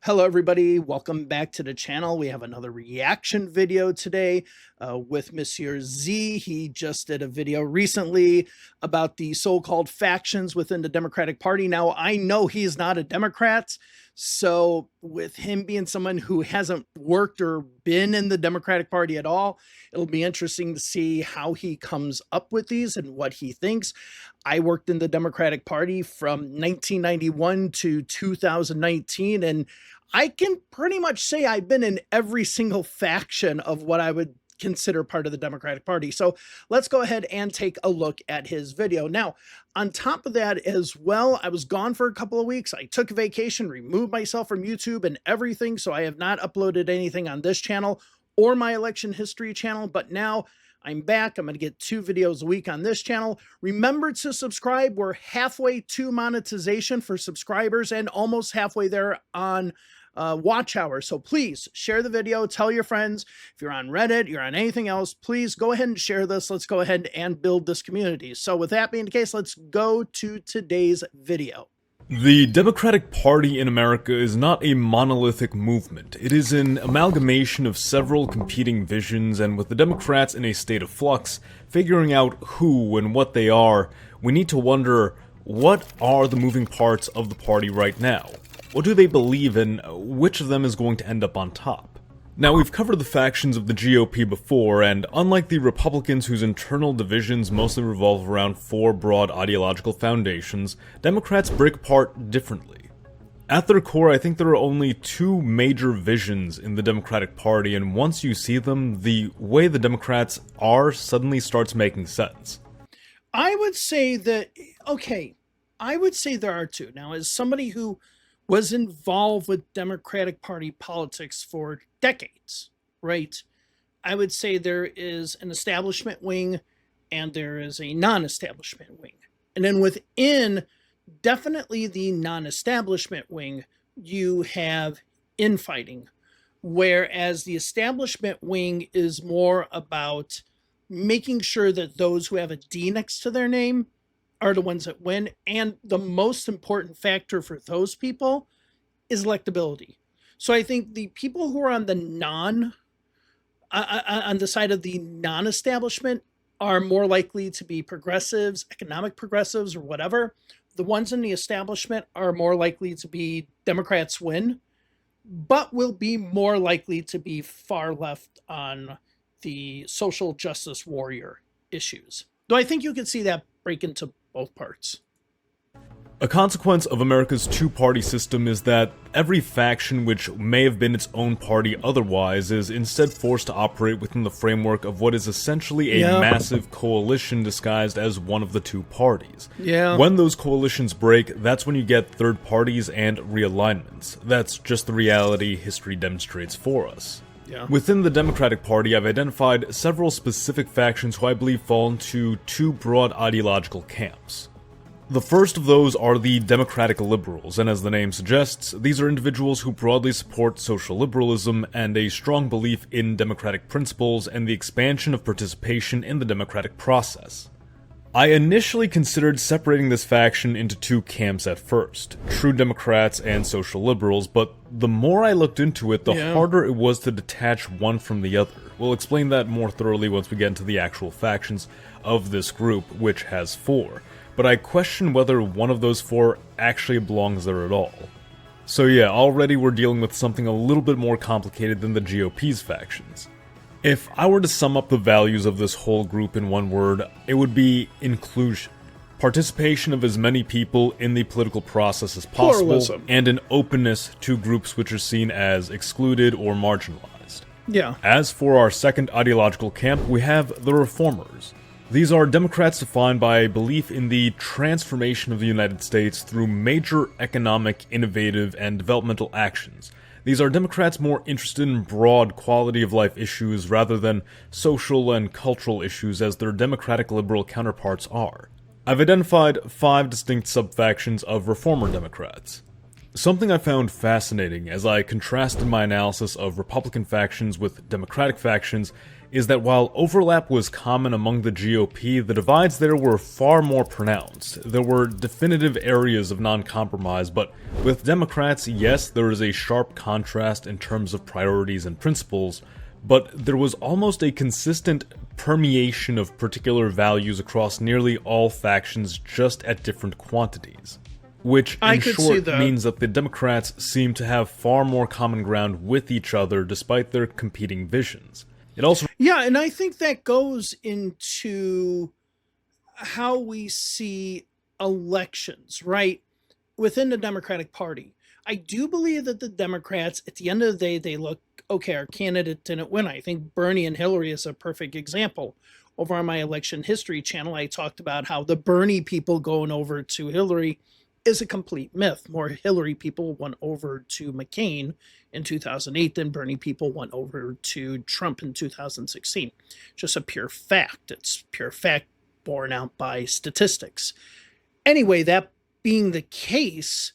Hello everybody, welcome back to the channel. We have another reaction video today with Monsieur Z. He just did a video recently about the so-called factions within the Democratic Party. Now, I know he's not a Democrat, so with him being someone who hasn't worked or been in the Democratic Party at all, it'll be interesting to see how he comes up with these and what he thinks. I worked in the Democratic Party from 1991 to 2019, and I can pretty much say I've been in every single faction of what I would consider part of the Democratic Party. So let's go ahead and take a look at his video. Now, on top of that as well, I was gone for a couple of weeks. I took a vacation, removed myself from YouTube and everything. So I have not uploaded anything on this channel or my election history channel, but now I'm back. I'm going to get 2 videos a week on this channel. Remember to subscribe. We're halfway to monetization for subscribers and almost halfway there on watch hours. So please share the video, tell your friends. If you're on Reddit, you're on anything else, please go ahead and share this. Let's go ahead and build this community. So with that being the case, let's go to today's video. The Democratic Party in America is not a monolithic movement. It is an amalgamation of several competing visions, and with the Democrats in a state of flux, figuring out who and what they are, we need to wonder, what are the moving parts of the party right now? What do they believe in? Which of them is going to end up on top? Now, we've covered the factions of the GOP before, and unlike the Republicans whose internal divisions mostly revolve around 4 broad ideological foundations, Democrats break apart differently. At their core, I think there are only 2 major visions in the Democratic Party, and once you see them, the way the Democrats are suddenly starts making sense. I would say that, okay, I would say there are 2. Now, as somebody who was involved with Democratic Party politics for decades, right? I would say there is an establishment wing and there is a non-establishment wing. And then within definitely the non-establishment wing, you have infighting, whereas the establishment wing is more about making sure that those who have a D next to their name are the ones that win. And the most important factor for those people is electability. So I think the people who are on the on the side of the non-establishment are more likely to be progressives, economic progressives, or whatever. The ones in the establishment are more likely to be Democrats win, but will be more likely to be far left on the social justice warrior issues. Though I think you can see that break into both parts. A consequence of America's 2-party system is that every faction which may have been its own party otherwise is instead forced to operate within the framework of what is essentially a massive coalition disguised as one of the 2 parties. When those coalitions break, that's when you get third parties and realignments. That's just the reality history demonstrates for us. Within the Democratic Party, I've identified several specific factions who I believe fall into 2 broad ideological camps. The first of those are the Democratic Liberals, and as the name suggests, these are individuals who broadly support social liberalism and a strong belief in democratic principles and the expansion of participation in the democratic process. I initially considered separating this faction into 2 camps at first, true Democrats and social liberals, but the more I looked into it, the harder it was to detach one from the other. We'll explain that more thoroughly once we get into the actual factions of this group, which has 4. But I question whether one of those 4 actually belongs there at all. So yeah, already we're dealing with something a little bit more complicated than the GOP's factions. If I were to sum up the values of this whole group in one word, it would be inclusion. Participation of as many people in the political process as possible, pluralism, and an openness to groups which are seen as excluded or marginalized. As for our second ideological camp, we have the Reformers. These are Democrats defined by a belief in the transformation of the United States through major economic, innovative, and developmental actions. These are Democrats more interested in broad quality-of-life issues rather than social and cultural issues as their Democratic liberal counterparts are. I've identified 5 distinct sub-factions of Reformer Democrats. Something I found fascinating as I contrasted my analysis of Republican factions with Democratic factions is that while overlap was common among the GOP, the divides there were far more pronounced. There were definitive areas of non-compromise, but with Democrats, yes, there is a sharp contrast in terms of priorities and principles, but there was almost a consistent permeation of particular values across nearly all factions, just at different quantities. Which, in short, means that the Democrats seem to have far more common ground with each other despite their competing visions. It also... Yeah, and I think that goes into how we see elections, right? Within the Democratic Party. I do believe that the Democrats, at the end of the day, they look, okay, our candidate didn't win. I think Bernie and Hillary is a perfect example. Over on my election history channel, I talked about how the Bernie people going over to Hillary is a complete myth. More Hillary people went over to McCain in 2008 than Bernie people went over to Trump in 2016. Just a pure fact. It's pure fact borne out by statistics. Anyway, that being the case,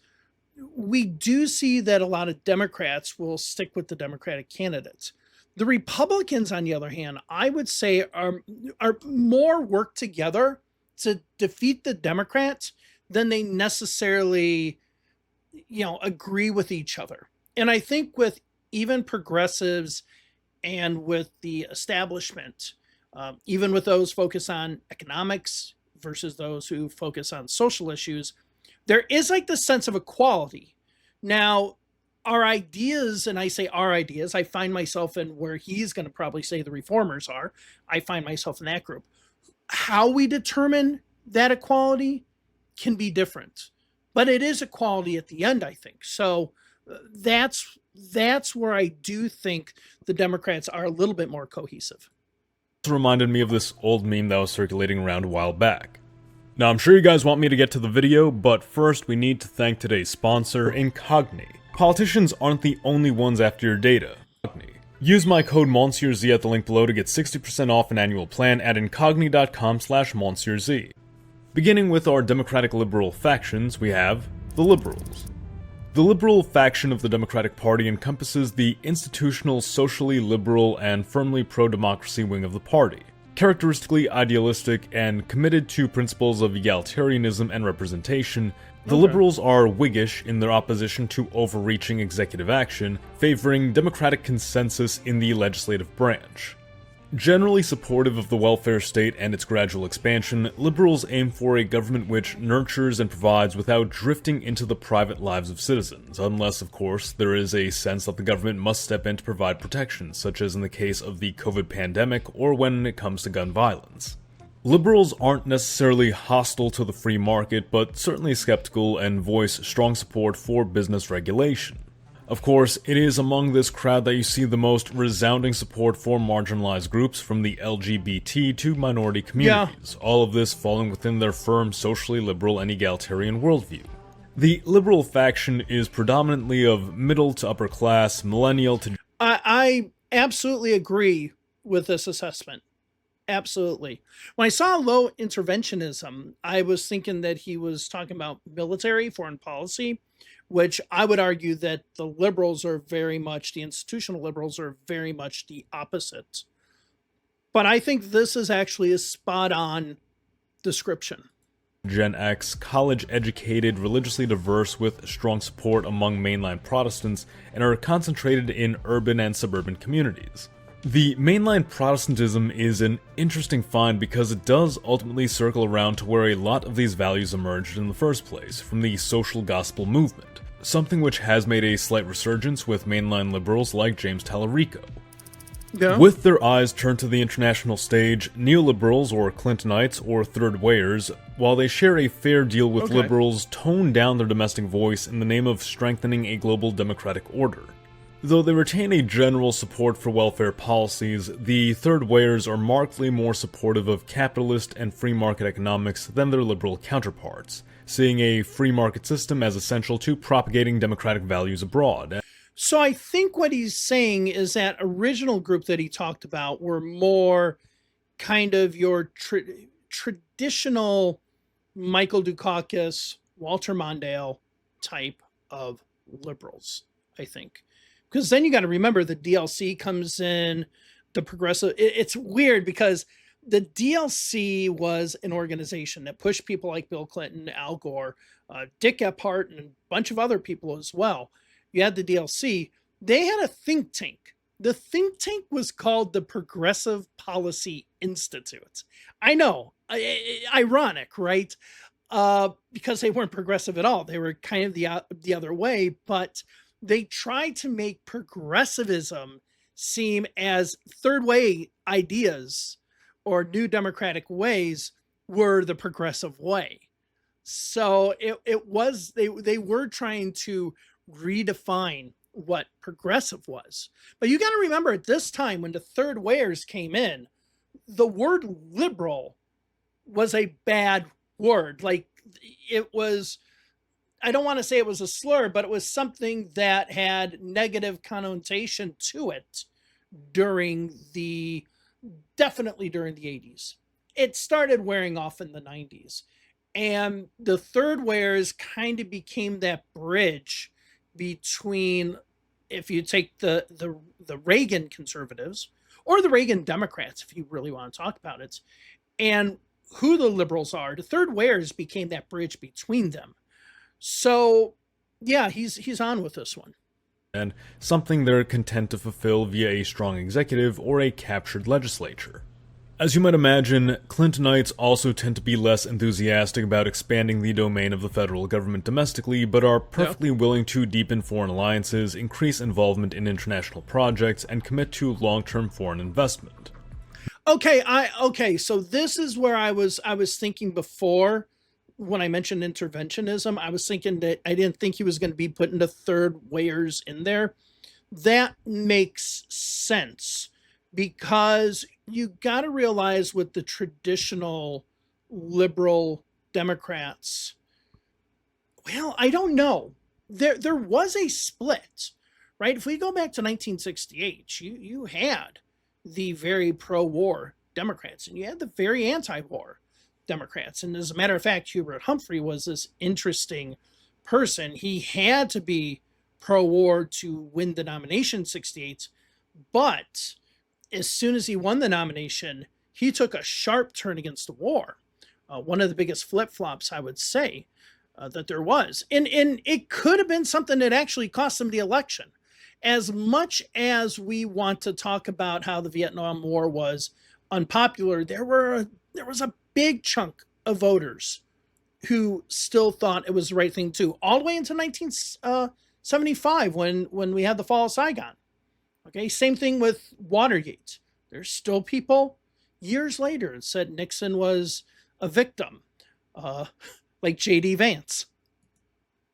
we do see that a lot of Democrats will stick with the Democratic candidates. The Republicans, on the other hand, I would say are more work together to defeat the Democrats than they necessarily, agree with each other. And I think with even progressives and with the establishment, even with those focused on economics versus those who focus on social issues, there is like the sense of equality. Now, our ideas, and I say our ideas, I find myself in where he's going to probably say the reformers are. I find myself in that group. How we determine that equality can be different, but it is equality at the end, I think. So that's where I do think the Democrats are a little bit more cohesive. It reminded me of this old meme that was circulating around a while back. Now, I'm sure you guys want me to get to the video, but first we need to thank today's sponsor, Incogni. Politicians aren't the only ones after your data. Use my code Monsieur at the link below to get 60% off an annual plan at incogni.com/MonsieurZ. Beginning with our Democratic Liberal factions, we have the Liberals. The Liberal faction of the Democratic Party encompasses the institutional, socially liberal, and firmly pro-democracy wing of the party. Characteristically idealistic and committed to principles of egalitarianism and representation, the Liberals are Whiggish in their opposition to overreaching executive action, favoring democratic consensus in the legislative branch. Generally supportive of the welfare state and its gradual expansion, Liberals aim for a government which nurtures and provides without drifting into the private lives of citizens, unless, of course, there is a sense that the government must step in to provide protection, such as in the case of the COVID pandemic or when it comes to gun violence. Liberals aren't necessarily hostile to the free market, but certainly skeptical and voice strong support for business regulation. Of course, it is among this crowd that you see the most resounding support for marginalized groups from the LGBT to minority communities, all of this falling within their firm socially liberal and egalitarian worldview. The liberal faction is predominantly of middle to upper class, millennial to... I absolutely agree with this assessment. Absolutely. When I saw low interventionism, I was thinking that he was talking about military foreign policy, which I would argue that the liberals are very much, the institutional liberals are very much the opposite. But I think this is actually a spot-on description. Gen X, college-educated, religiously diverse with strong support among mainline Protestants, and are concentrated in urban and suburban communities. The mainline Protestantism is an interesting find because it does ultimately circle around to where a lot of these values emerged in the first place, from the social gospel movement, something which has made a slight resurgence with mainline liberals like James Tallarico. Yeah. With their eyes turned to the international stage, neoliberals or Clintonites or third wayers, while they share a fair deal with liberals, tone down their domestic voice in the name of strengthening a global democratic order. Though they retain a general support for welfare policies, the third wayers are markedly more supportive of capitalist and free market economics than their liberal counterparts, seeing a free market system as essential to propagating democratic values abroad. So I think what he's saying is that original group that he talked about were more kind of your traditional Michael Dukakis, Walter Mondale type of liberals, I think. Because then you got to remember the DLC comes in, the progressive. It's weird because the DLC was an organization that pushed people like Bill Clinton, Al Gore, Dick Gephardt, and a bunch of other people as well. You had the DLC. They had a think tank. The think tank was called the Progressive Policy Institute. I know, ironic, right? Because they weren't progressive at all. They were kind of the other way, but they tried to make progressivism seem as third way ideas or new democratic ways were the progressive way. So it was they were trying to redefine what progressive was. But you got to remember at this time when the third wayers came in, the word liberal was a bad word. Like it was, I don't want to say it was a slur, but it was something that had negative connotation to it during the, definitely during the 80s. It started wearing off in the 90s. And the third wayers kind of became that bridge between, if you take the Reagan conservatives or the Reagan Democrats, if you really want to talk about it, and who the liberals are. The third wayers became that bridge between them. So yeah, he's on with this one. And something they're content to fulfill via a strong executive or a captured legislature. As you might imagine, Clintonites also tend to be less enthusiastic about expanding the domain of the federal government domestically, but are perfectly willing to deepen foreign alliances, increase involvement in international projects, and commit to long-term foreign investment. Okay, so this is where I was thinking before when I mentioned interventionism. I was thinking that I didn't think he was going to be putting the third wayers in there. That makes sense because you got to realize with the traditional liberal Democrats, well, I don't know. There was a split, right? If we go back to 1968, you had the very pro-war Democrats and you had the very anti-war Democrats. And as a matter of fact, Hubert Humphrey was this interesting person. He had to be pro-war to win the nomination in 68, but as soon as he won the nomination, he took a sharp turn against the war. One of the biggest flip-flops, I would say, that there was. And it could have been something that actually cost him the election. As much as we want to talk about how the Vietnam War was unpopular, there was a big chunk of voters who still thought it was the right thing to do, all the way into 1975 when we had the fall of Saigon. Okay, same thing with Watergate. There's still people years later that said Nixon was a victim, like J.D. Vance.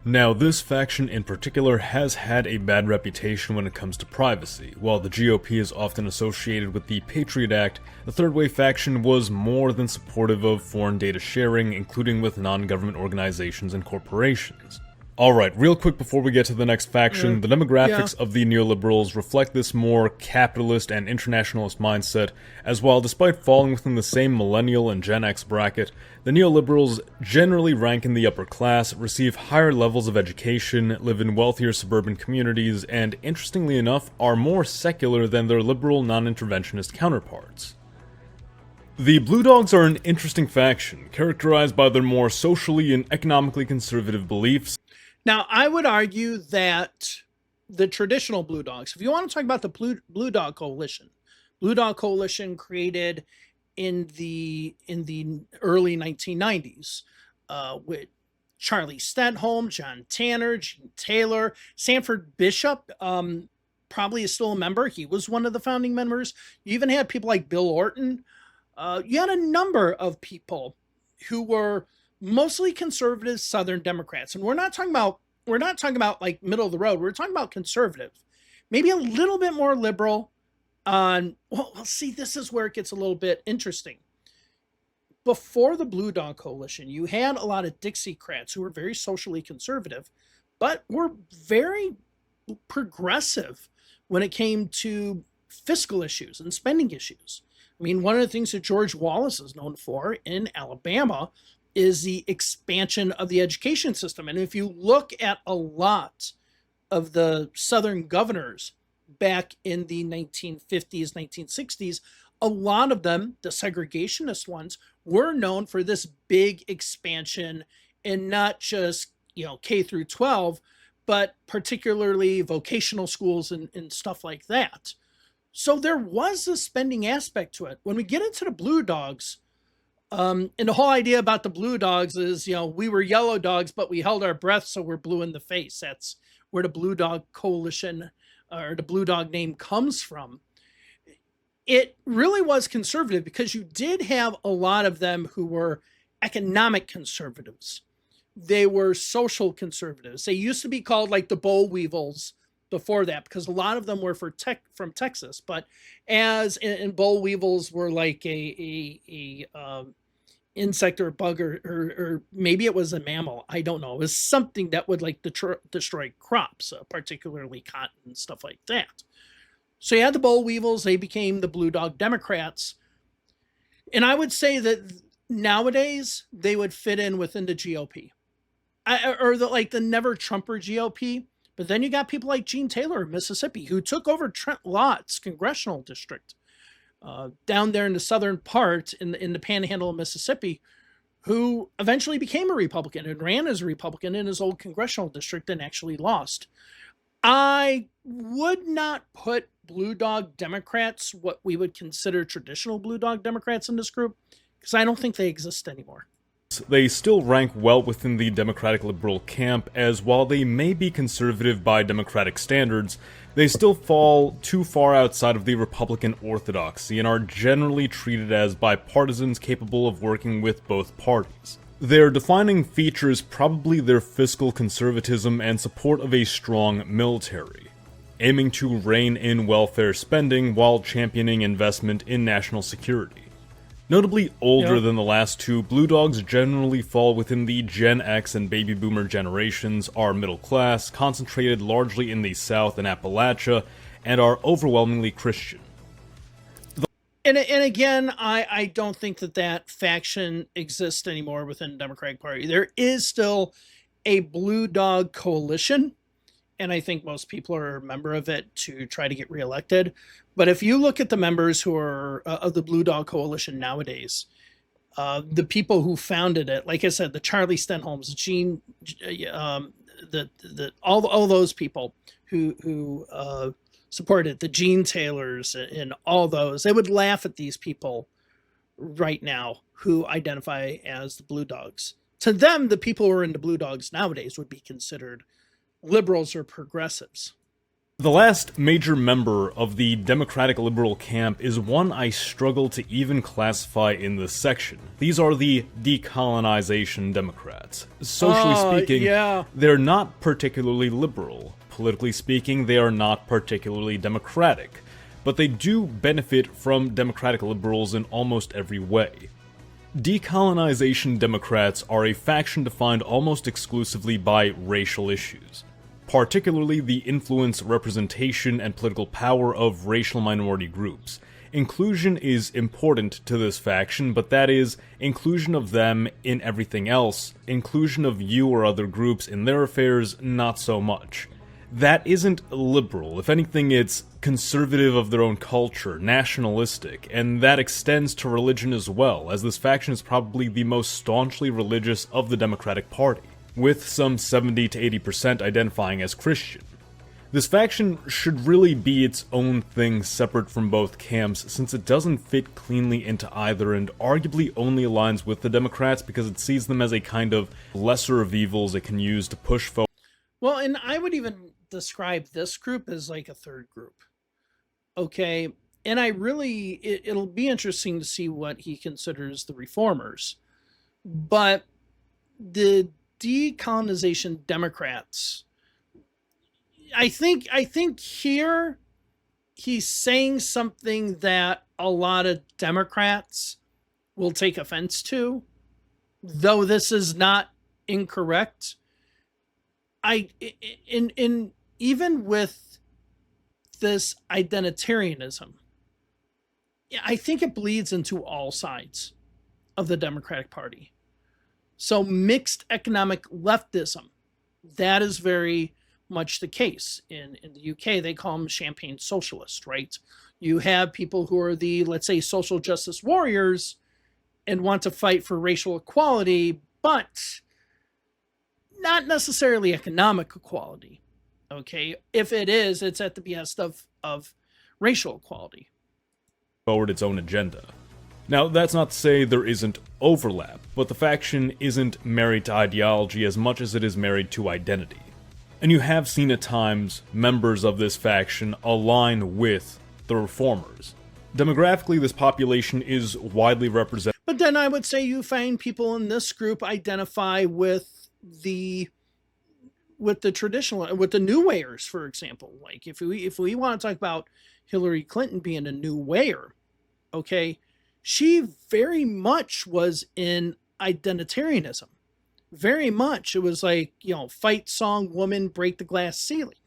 Now, this faction in particular has had a bad reputation when it comes to privacy. While the GOP is often associated with the Patriot Act, the Third Way faction was more than supportive of foreign data sharing, including with non-government organizations and corporations. Alright, real quick before we get to the next faction, the demographics of the neoliberals reflect this more capitalist and internationalist mindset, as while despite falling within the same millennial and Gen X bracket, the neoliberals generally rank in the upper class, receive higher levels of education, live in wealthier suburban communities, and interestingly enough, are more secular than their liberal non-interventionist counterparts. The Blue Dogs are an interesting faction, characterized by their more socially and economically conservative beliefs. Now, I would argue that the traditional Blue Dogs, if you want to talk about the Blue Dog Coalition created in the early 1990s with Charlie Stenholm, John Tanner, Gene Taylor, Sanford Bishop, probably is still a member. He was one of the founding members. You even had people like Bill Orton. You had a number of people who were mostly conservative Southern Democrats. And we're not talking about like middle of the road. We're talking about conservative, maybe a little bit more liberal on, well, see, this is where it gets a little bit interesting. Before the Blue Dog Coalition, you had a lot of Dixiecrats who were very socially conservative, but were very progressive when it came to fiscal issues and spending issues. I mean, one of the things that George Wallace is known for in Alabama is the expansion of the education system. And if you look at a lot of the Southern governors back in the 1950s, 1960s, a lot of them, the segregationist ones, were known for this big expansion in not just, K through 12, but particularly vocational schools and stuff like that. So there was a spending aspect to it. When we get into the Blue Dogs, and the whole idea about the Blue Dogs is, we were yellow dogs, but we held our breath, so we're blue in the face. That's where the Blue Dog Coalition or the Blue Dog name comes from. It really was conservative because you did have a lot of them who were economic conservatives. They were social conservatives. They used to be called like the boll weevils before that because a lot of them were from Texas. But as in boll weevils were like a insect or a bug or maybe it was a mammal. I don't know. It was something that would like destroy crops, particularly cotton and stuff like that. So you had the boll weevils. They became the Blue Dog Democrats. And I would say that nowadays they would fit in within the GOP. Or the never Trumper GOP. But then you got people like Gene Taylor of Mississippi, who took over Trent Lott's congressional district down there in the southern part in the panhandle of Mississippi, who eventually became a Republican and ran as a Republican in his old congressional district and actually lost. I would not put Blue Dog Democrats, what we would consider traditional Blue Dog Democrats, in this group, because I don't think they exist anymore. They still rank well within the Democratic liberal camp, as while they may be conservative by Democratic standards, they still fall too far outside of the Republican orthodoxy and are generally treated as bipartisans capable of working with both parties. Their defining feature is probably their fiscal conservatism and support of a strong military, aiming to rein in welfare spending while championing investment in national security. Notably older than the last two, Blue Dogs generally fall within the Gen X and Baby Boomer generations, are middle class, concentrated largely in the South and Appalachia, and are overwhelmingly Christian. And again, I don't think that faction exists anymore within the Democratic Party. There is still a Blue Dog Coalition, and I think most people are a member of it to try to get reelected. But if you look at the members who are of the Blue Dog Coalition nowadays, the people who founded it, like I said, the Charlie Stenholms, Gene, all those people who supported the Gene Taylors and all those, they would laugh at these people right now who identify as the Blue Dogs. To them, the people who are into Blue Dogs nowadays would be considered liberals or progressives. The last major member of the Democratic liberal camp is one I struggle to even classify in this section. These are the Decolonization Democrats. Socially speaking, they're not particularly liberal. Politically speaking, they are not particularly democratic. But they do benefit from democratic liberals in almost every way. Decolonization Democrats are a faction defined almost exclusively by racial issues, particularly the influence, representation, and political power of racial minority groups. Inclusion is important to this faction, but that is, inclusion of them in everything else. Inclusion of you or other groups in their affairs, not so much. That isn't liberal. If anything, it's conservative of their own culture, nationalistic, and that extends to religion as well, as this faction is probably the most staunchly religious of the Democratic Party, with some 70 to 80% identifying as Christian. This faction should really be its own thing separate from both camps, since it doesn't fit cleanly into either and arguably only aligns with the Democrats because it sees them as a kind of lesser of evils it can use to push forward. Well, and I would even describe this group as like a third group. Okay, and it'll be interesting to see what he considers the reformers. But the Decolonization Democrats, I think here he's saying something that a lot of Democrats will take offense to, though this is not incorrect. Even with this identitarianism, I think it bleeds into all sides of the Democratic Party. So mixed economic leftism, that is very much the case. In the UK, they call them champagne socialists, right? You have people who are the, let's say, social justice warriors and want to fight for racial equality, but not necessarily economic equality. Okay, if it is, it's at the behest of racial equality. Forward its own agenda. Now, that's not to say there isn't overlap, but the faction isn't married to ideology as much as it is married to identity. And you have seen at times members of this faction align with the reformers. Demographically, this population is widely represented. But then I would say you find people in this group identify with the traditional, with the New Wayers, for example. Like if we want to talk about Hillary Clinton being a New Wayer, okay, she very much was in identitarianism. Very much. It was like, fight song, woman, break the glass ceiling.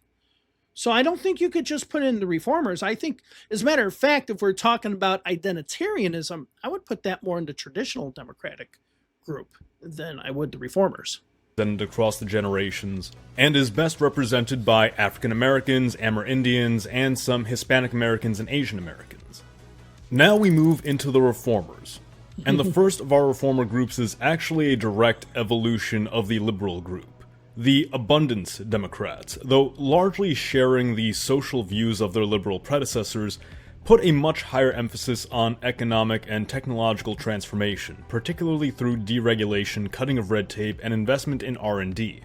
So I don't think you could just put in the reformers. I think, as a matter of fact, if we're talking about identitarianism, I would put that more in the traditional Democratic group than I would the reformers. Across the generations, and is best represented by African Americans, Amerindians, and some Hispanic Americans and Asian Americans. Now we move into the reformers, and the first of our reformer groups is actually a direct evolution of the liberal group, the Abundance Democrats, though largely sharing the social views of their liberal predecessors, put a much higher emphasis on economic and technological transformation, particularly through deregulation, cutting of red tape, and investment in R&D.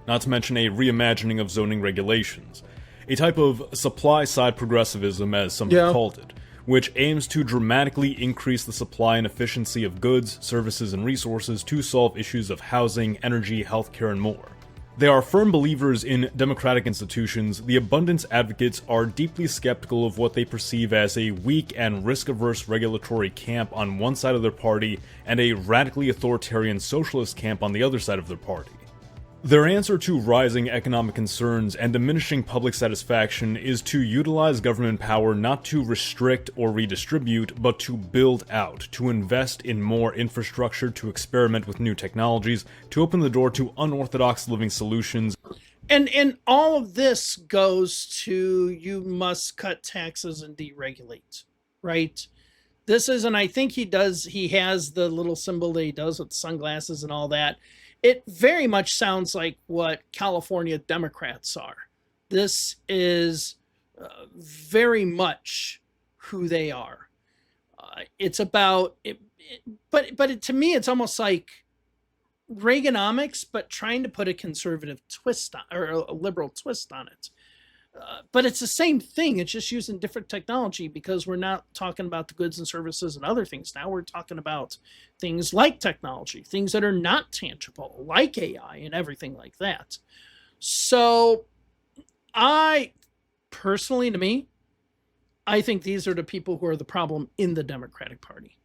Not to mention a reimagining of zoning regulations, a type of supply-side progressivism, as some have called it, which aims to dramatically increase the supply and efficiency of goods, services, and resources to solve issues of housing, energy, healthcare, and more. They are firm believers in democratic institutions. The abundance advocates are deeply skeptical of what they perceive as a weak and risk-averse regulatory camp on one side of their party and a radically authoritarian socialist camp on the other side of their party. Their answer to rising economic concerns and diminishing public satisfaction is to utilize government power not to restrict or redistribute, but to build out, to invest in more infrastructure, to experiment with new technologies, to open the door to unorthodox living solutions. And all of this goes to, you must cut taxes and deregulate, right? This is, and I think he has the little symbol that he does with the sunglasses and all that. It very much sounds like what California Democrats are. This is very much who they are. It's about it, to me, it's almost like Reaganomics, but trying to put a conservative twist on, or a liberal twist on it. But it's the same thing. It's just using different technology, because we're not talking about the goods and services and other things. Now we're talking about things like technology, things that are not tangible, like AI and everything like that. So I personally, to me, I think these are the people who are the problem in the Democratic Party.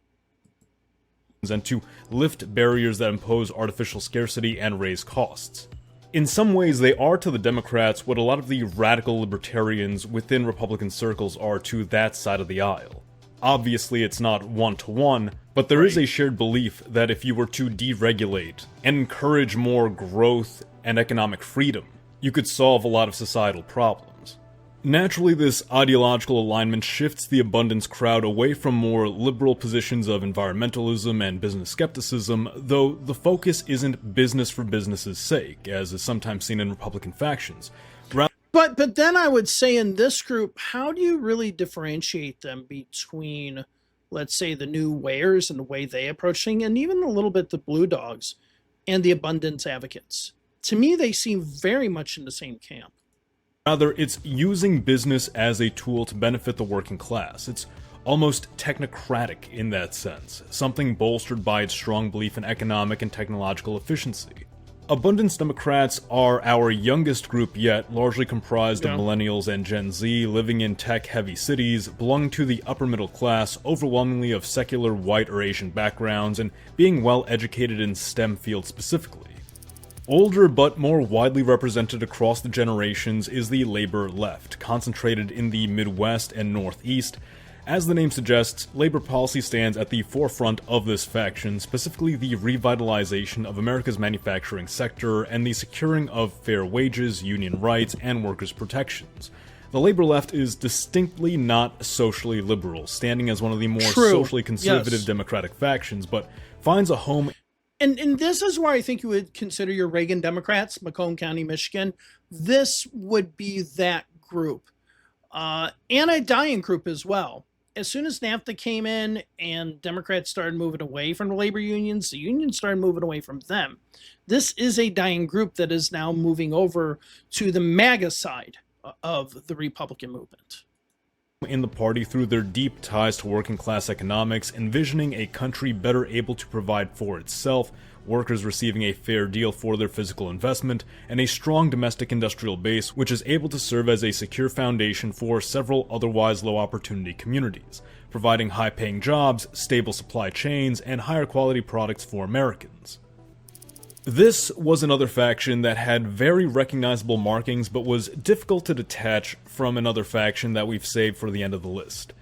And to lift barriers that impose artificial scarcity and raise costs. In some ways, they are to the Democrats what a lot of the radical libertarians within Republican circles are to that side of the aisle. Obviously, it's not one-to-one, but there is a shared belief that if you were to deregulate and encourage more growth and economic freedom, you could solve a lot of societal problems. Naturally, this ideological alignment shifts the abundance crowd away from more liberal positions of environmentalism and business skepticism, though the focus isn't business for business's sake, as is sometimes seen in Republican factions. But then I would say in this group, how do you really differentiate them between, let's say, the New Wayers and the way they approach things, and even a little bit the Blue Dogs and the abundance advocates? To me, they seem very much in the same camp. Rather, it's using business as a tool to benefit the working class. It's almost technocratic in that sense, something bolstered by its strong belief in economic and technological efficiency. Abundance Democrats are our youngest group yet, largely comprised of millennials and Gen Z living in tech-heavy cities, belonging to the upper middle class, overwhelmingly of secular white or Asian backgrounds, and being well educated in STEM fields specifically. Older but more widely represented across the generations is the labor left, concentrated in the Midwest and Northeast, As the name suggests, labor policy stands at the forefront of this faction, specifically the revitalization of America's manufacturing sector and the securing of fair wages, union rights, and workers' protections. The labor left is distinctly not socially liberal, standing as one of the more socially conservative Democratic factions, but finds a home. And this is where I think you would consider your Reagan Democrats, Macomb County, Michigan. This would be that group. And a dying group as well. As soon as NAFTA came in and Democrats started moving away from the labor unions, the unions started moving away from them. This is a dying group that is now moving over to the MAGA side of the Republican movement. In the party through their deep ties to working class economics, envisioning a country better able to provide for itself, workers receiving a fair deal for their physical investment, and a strong domestic industrial base which is able to serve as a secure foundation for several otherwise low-opportunity communities, providing high-paying jobs, stable supply chains, and higher quality products for Americans. This was another faction that had very recognizable markings but was difficult to detach from another faction that we've saved for the end of the list.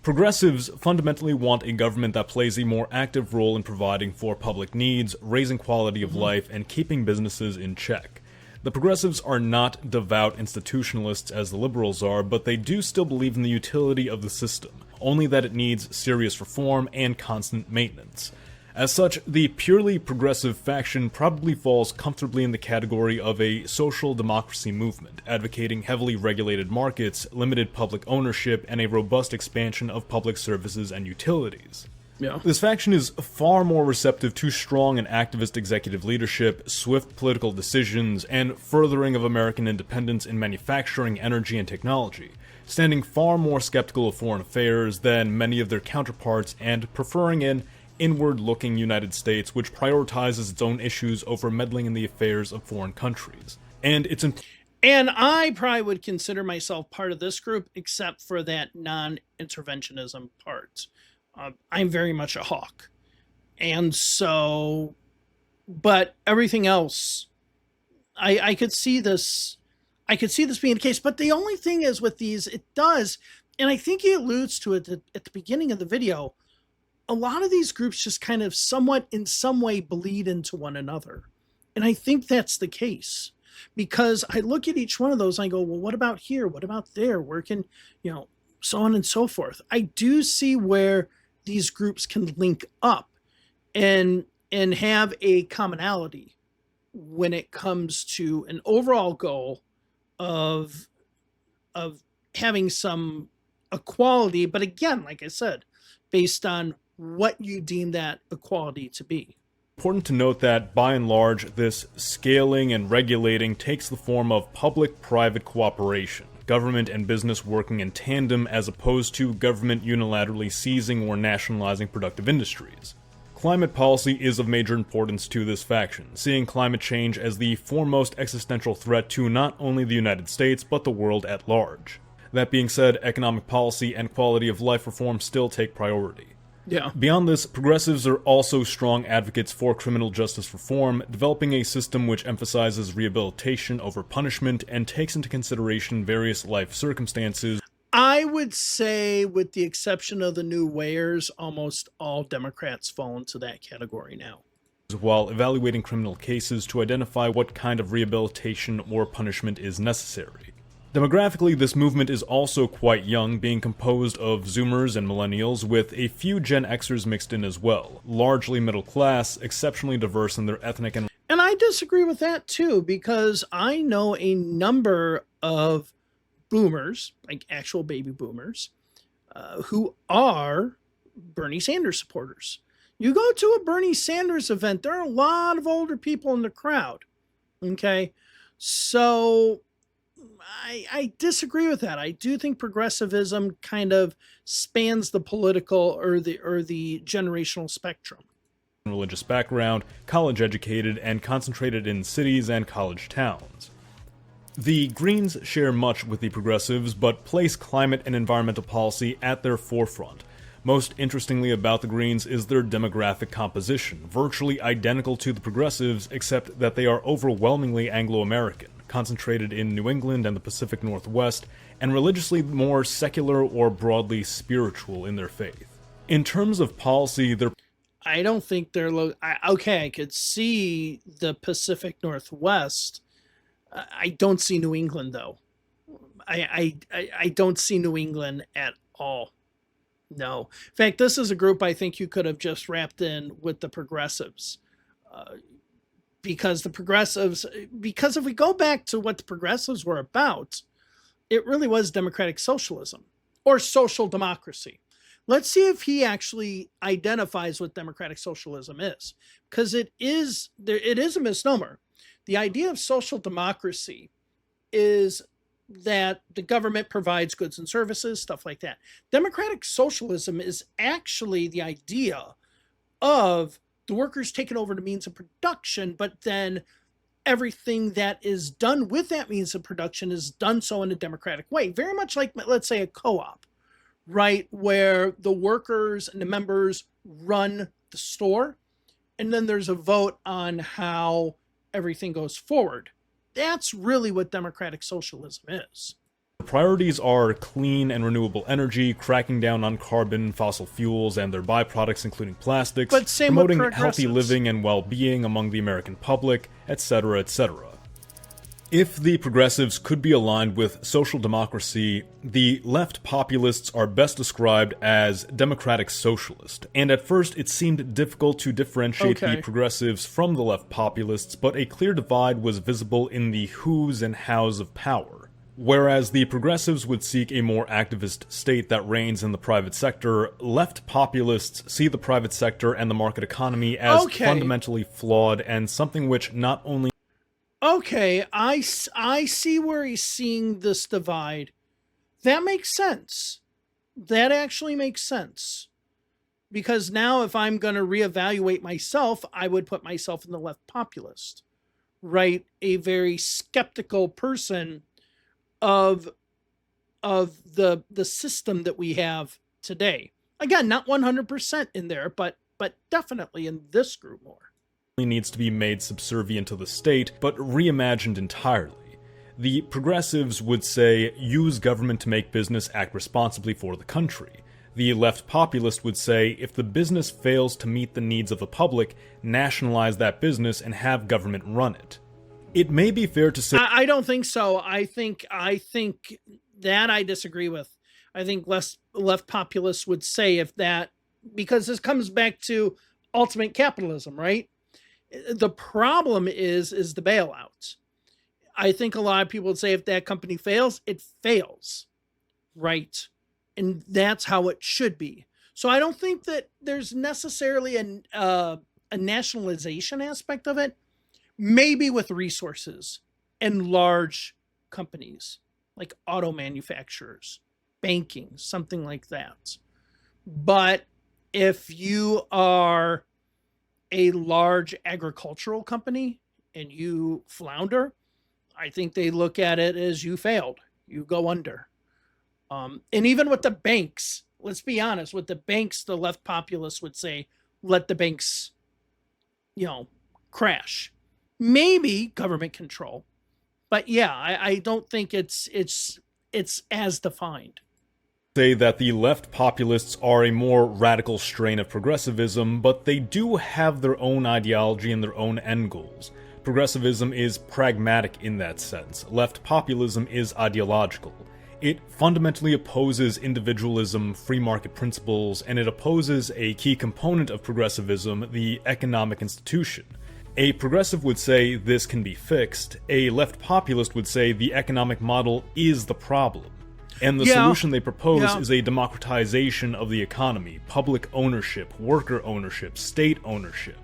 Progressives fundamentally want a government that plays a more active role in providing for public needs, raising quality of life, and keeping businesses in check. The progressives are not devout institutionalists as the liberals are, but they do still believe in the utility of the system, only that it needs serious reform and constant maintenance. As such, the purely progressive faction probably falls comfortably in the category of a social democracy movement, advocating heavily regulated markets, limited public ownership, and a robust expansion of public services and utilities. Yeah. This faction is far more receptive to strong and activist executive leadership, swift political decisions, and furthering of American independence in manufacturing, energy, and technology, standing far more skeptical of foreign affairs than many of their counterparts and preferring an inward-looking United States which prioritizes its own issues over meddling in the affairs of foreign countries. And I probably would consider myself part of this group, except for that non-interventionism part. I'm very much a hawk. And so, but everything else, I could see this, being the case. But the only thing is with these, it does, and I think he alludes to it at the beginning of the video, a lot of these groups just kind of somewhat in some way bleed into one another. And I think that's the case, because I look at each one of those and I go, well, what about here? What about there? Where can, so on and so forth. I do see where these groups can link up and have a commonality when it comes to an overall goal of having some equality. But again, like I said, based on what you deem that equality to be. Important to note that, by and large, this scaling and regulating takes the form of public-private cooperation, government and business working in tandem as opposed to government unilaterally seizing or nationalizing productive industries. Climate policy is of major importance to this faction, seeing climate change as the foremost existential threat to not only the United States, but the world at large. That being said, economic policy and quality of life reform still take priority. Yeah. Beyond this, progressives are also strong advocates for criminal justice reform, developing a system which emphasizes rehabilitation over punishment and takes into consideration various life circumstances. I would say, with the exception of the new Wayers, almost all Democrats fall into that category now, while evaluating criminal cases to identify what kind of rehabilitation or punishment is necessary. Demographically, this movement is also quite young, being composed of Zoomers and Millennials, with a few Gen Xers mixed in as well, largely middle class, exceptionally diverse in their ethnic and I disagree with that too, because I know a number of boomers, like actual baby boomers, who are Bernie Sanders supporters. You go to a Bernie Sanders event, there are a lot of older people in the crowd. Okay, so I disagree with that. I do think progressivism kind of spans the political or the generational spectrum. Religious background, college educated, and concentrated in cities and college towns. The Greens share much with the progressives, but place climate and environmental policy at their forefront. Most interestingly about the Greens is their demographic composition, virtually identical to the progressives, except that they are overwhelmingly Anglo-American. concentrated in New England and the Pacific Northwest, and religiously more secular or broadly spiritual in their faith. In terms of policy, their I don't think they're okay. I could see the Pacific Northwest. I don't see New England though. I don't see New England at all. No. In fact, this is a group I think you could have just wrapped in with the progressives. Because if we go back to what the progressives were about, it really was democratic socialism or social democracy. Let's see if he actually identifies what democratic socialism is, because it is a misnomer. The idea of social democracy is that the government provides goods and services, stuff like that. Democratic socialism is actually the idea of the workers taking over the means of production, but then everything that is done with that means of production is done so in a democratic way. Very much like, let's say, a co-op, right? Where the workers and the members run the store, and then there's a vote on how everything goes forward. That's really what democratic socialism is. priorities are clean and renewable energy, cracking down on carbon, fossil fuels, and their byproducts, including plastics, But same with promoting healthy progressives. living and well-being among the American public, etc., etc. If the progressives could be aligned with social democracy, the left populists are best described as democratic socialist, and at first it seemed difficult to differentiate Okay. the progressives from the left populists, but a clear divide was visible in the who's and how's of power. Whereas the progressives would seek a more activist state that reigns in the private sector, left populists see the private sector and the market economy as Okay. fundamentally flawed and something which not only Okay, I see where he's seeing this divide. That makes sense. That actually makes sense. Because now if I'm going to reevaluate myself, I would put myself in the left populist, right? A very skeptical person of the system that we have today. Again, not 100% in there, but definitely in this group more. needs to be made subservient to the state, but reimagined entirely. The progressives would say, use government to make business act responsibly for the country. The left populist would say, if the business fails to meet the needs of the public, nationalize that business and have government run it. It may be fair to say I don't think so. I think that I disagree with. I think left populists would say if that, because this comes back to ultimate capitalism, right? The problem is the bailout. I think a lot of people would say if that company fails, it fails, right? And that's how it should be. So I don't think that there's necessarily a nationalization aspect of it. Maybe with resources and large companies like auto manufacturers, banking, something like that. But if you are a large agricultural company and you flounder, I think they look at it as you failed, you go under. And even with the banks, let's be honest, with the banks, the left populists would say, let the banks, crash. Maybe government control, but yeah, I don't think it's as defined. say that the left populists are a more radical strain of progressivism, but they do have their own ideology and their own end goals. Progressivism is pragmatic in that sense. Left populism is ideological. It fundamentally opposes individualism, free market principles, and it opposes a key component of progressivism, the economic institution. A progressive would say this can be fixed. A left populist would say the economic model is the problem. And the solution they propose is a democratization of the economy, public ownership, worker ownership, state ownership.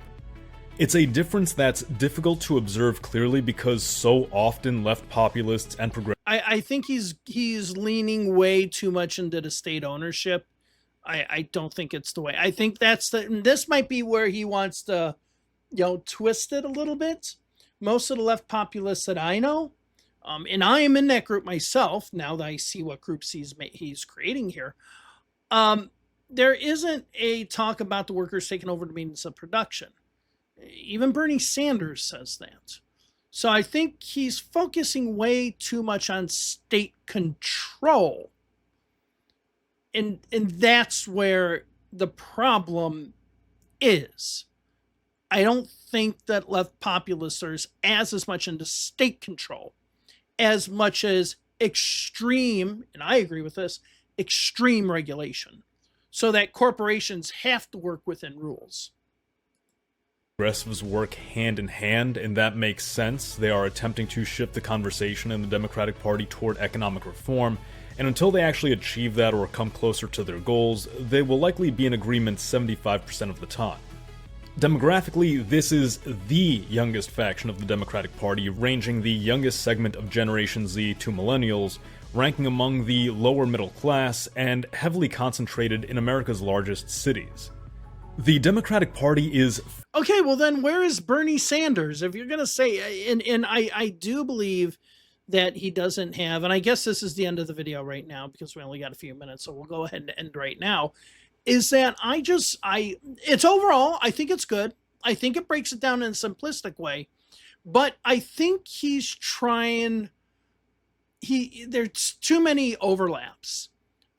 It's a difference that's difficult to observe clearly because so often left populists and progressives I think he's leaning way too much into the state ownership. I don't think it's the way. I think this might be where he wants to, twist it a little bit. Most of the left populists that I know, and I am in that group myself, now that I see what groups he's creating here, there isn't a talk about the workers taking over the means of production. Even Bernie Sanders says that. So I think he's focusing way too much on state control. And that's where the problem is. I don't think that left populists are as much into state control as much as extreme, and I agree with this, extreme regulation, so that corporations have to work within rules. Progressives work hand in hand, and that makes sense. They are attempting to shift the conversation in the Democratic Party toward economic reform, and until they actually achieve that or come closer to their goals, they will likely be in agreement 75% of the time. Demographically, this is the youngest faction of the Democratic Party, ranging the youngest segment of Generation Z to millennials, ranking among the lower middle class, and heavily concentrated in America's largest cities. The Democratic Party is... Okay, well then where is Bernie Sanders? If you're going to say, and I do believe that he doesn't have, and I guess this is the end of the video right now because we only got a few minutes, so we'll go ahead and end right now, is that it's overall, I think it's good. I think it breaks it down in a simplistic way, but I think he's trying, there's too many overlaps.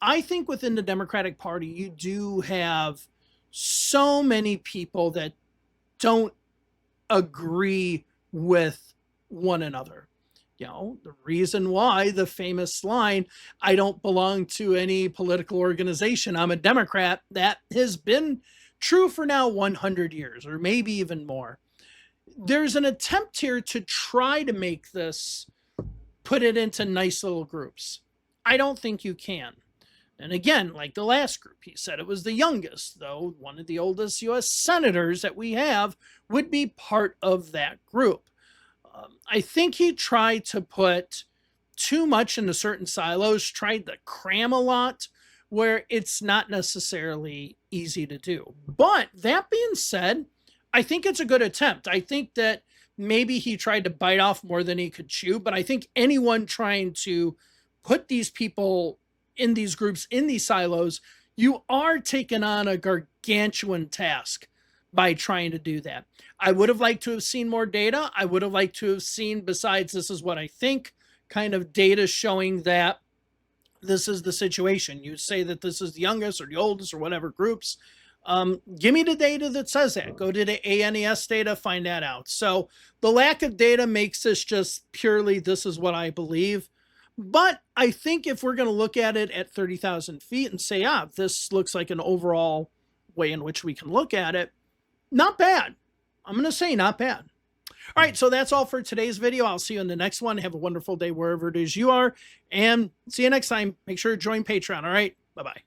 I think within the Democratic Party, you do have so many people that don't agree with one another. You know, the reason why the famous line, I don't belong to any political organization, I'm a Democrat, that has been true for now 100 years or maybe even more. There's an attempt here to try to make this, put it into nice little groups. I don't think you can. And again, like the last group, he said it was the youngest, though one of the oldest U.S. senators that we have would be part of that group. I think he tried to put too much into certain silos, tried to cram a lot where it's not necessarily easy to do. But that being said, I think it's a good attempt. I think that maybe he tried to bite off more than he could chew, but I think anyone trying to put these people in these groups, in these silos, you are taking on a gargantuan task by trying to do that. I would have liked to have seen more data. I would have liked to have seen, besides this is what I think, kind of data showing that this is the situation. You say that this is the youngest or the oldest or whatever groups. Give me the data that says that. Go to the ANES data, find that out. So the lack of data makes this just purely, this is what I believe. But I think if we're going to look at it at 30,000 feet and say, this looks like an overall way in which we can look at it, not bad. I'm going to say not bad. All right, so that's all for today's video. I'll see you in the next one. Have a wonderful day wherever it is you are, and see you next time. Make sure to join Patreon, all right? Bye-bye.